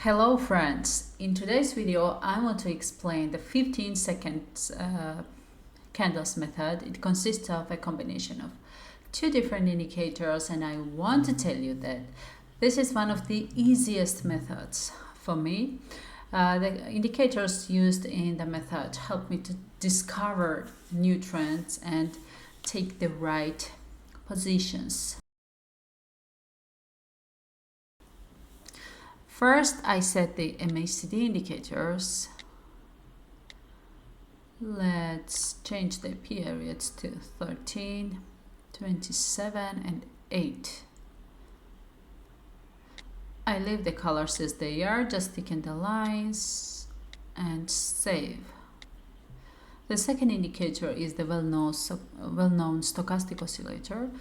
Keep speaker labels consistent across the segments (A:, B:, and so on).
A: Hello friends, in today's video I want to explain the 15 seconds candles method. It consists of a combination of two different indicators, and I want to tell you that this is one of the easiest methods for me. The indicators used in the method help me to discover new trends and take the right positions. First, I set the MACD indicators. Let's change the periods to 13, 27, and 8. I leave the colors as they are, just thicken the lines and save. The second indicator is the well-known stochastic oscillator.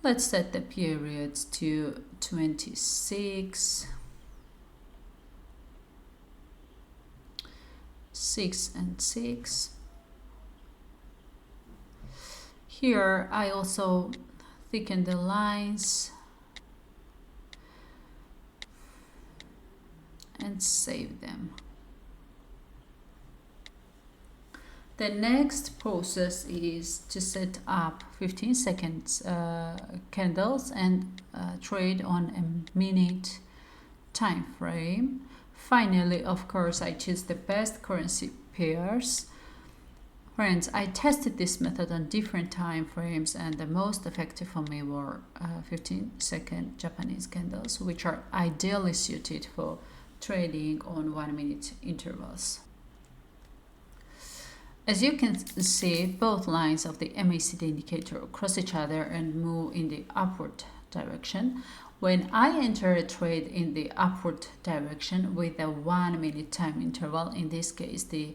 A: Let's set the periods to 26, 6 and 6. Here I also thicken the lines and save them. The next process is to set up 15 seconds candles and trade on a minute time frame. Finally, of course, I choose the best currency pairs. Friends, I tested this method on different time frames, and the most effective for me were 15-second Japanese candles, which are ideally suited for trading on 1-minute intervals. As you can see, both lines of the MACD indicator cross each other and move in the upward direction. When I enter a trade in the upward direction with a 1-minute time interval, in this case the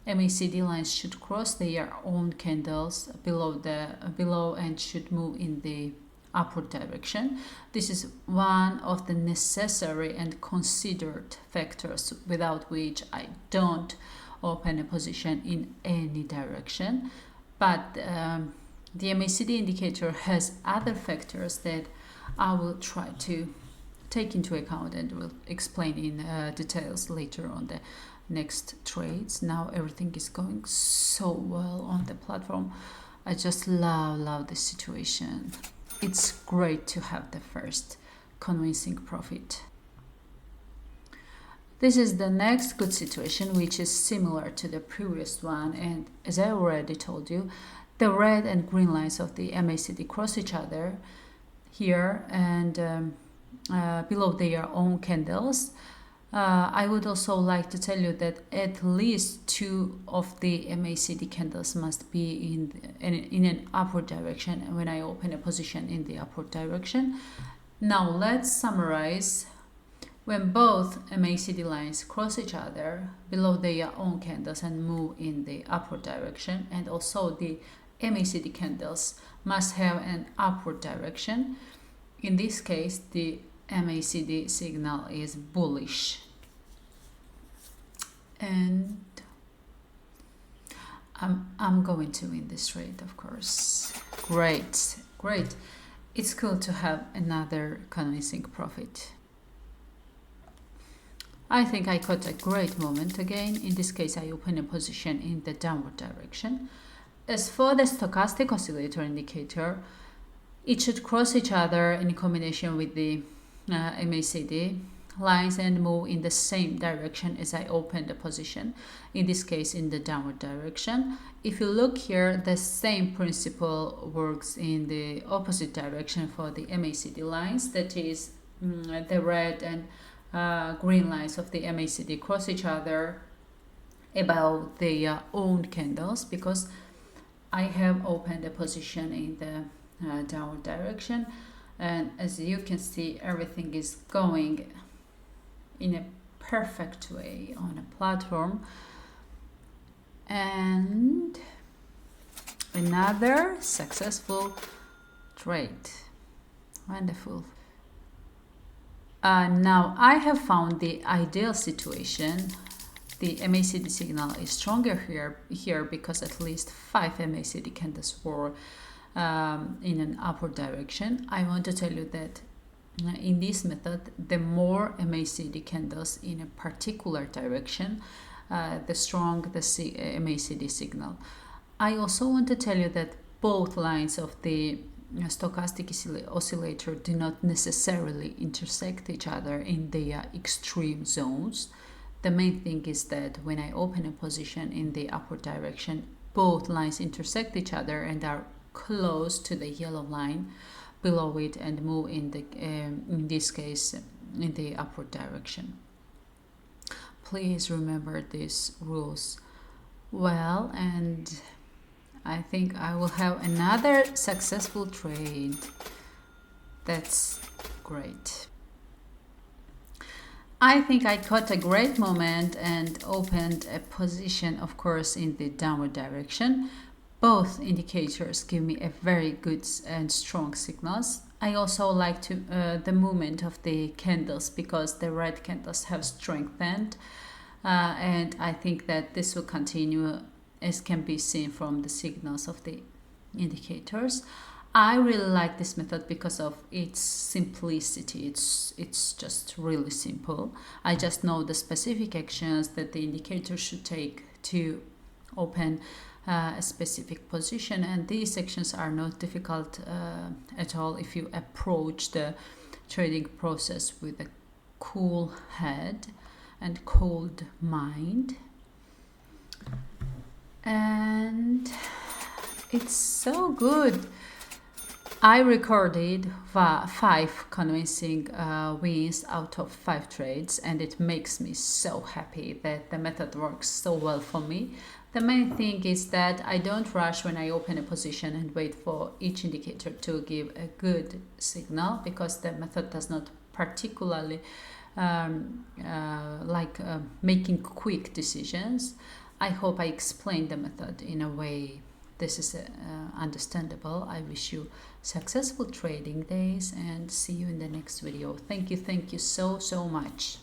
A: MACD lines should cross their own candles below and should move in the upward direction. This is one of the necessary and considered factors without which I don't open a position in any direction. But the MACD indicator has other factors that I will try to take into account and will explain in details later on the next trades. Now everything is going so well on the platform. I just love this situation. It's great to have the first convincing profit. This is the next good situation, which is similar to the previous one, and as I already told you, the red and green lines of the MACD cross each other here and below their own candles. I would also like to tell you that at least 2 of the MACD candles must be in an upward direction when I open a position in the upward direction. Now let's summarize. When both MACD lines cross each other below their own candles and move in the upward direction, and also the MACD candles must have an upward direction. In this case, the MACD signal is bullish. And I'm going to win this trade, of course. Great. It's cool to have another convincing profit. I think I caught a great moment again. In this case, I open a position in the downward direction. As for the stochastic oscillator indicator, it should cross each other in combination with the MACD lines and move in the same direction as I opened the position, in this case in the downward direction. If you look here, the same principle works in the opposite direction for the MACD lines, that is the red and green lines of the MACD cross each other above their own candles, because I have opened a position in the downward direction, and as you can see, everything is going in a perfect way on a platform. And another successful trade. Wonderful. Now I have found the ideal situation. The MACD signal is stronger here because at least 5 MACD candles were in an upward direction. I want to tell you that in this method, the more MACD candles in a particular direction, the stronger the MACD signal. I also want to tell you that both lines of the stochastic oscillator do not necessarily intersect each other in the extreme zones. The main thing is that when I open a position in the upward direction, both lines intersect each other and are close to the yellow line below it and move in this case in the upward direction. Please remember these rules well, and I think I will have another successful trade. That's great. I think I caught a great moment and opened a position, of course, in the downward direction. Both indicators give me a very good and strong signals. I also like the movement of the candles because the red candles have strengthened, and I think that this will continue, as can be seen from the signals of the indicators. I really like this method because of its simplicity. It's just really simple. I just know the specific actions that the indicator should take to open a specific position, and these actions are not difficult at all if you approach the trading process with a cool head and cold mind. And it's so good. I recorded 5 convincing wins out of 5 trades, and it makes me so happy that the method works so well for me. The main thing is that I don't rush when I open a position and wait for each indicator to give a good signal, because the method does not particularly making quick decisions. I hope I explained the method in a way this is understandable. I wish you successful trading days and see you in the next video. Thank you so much.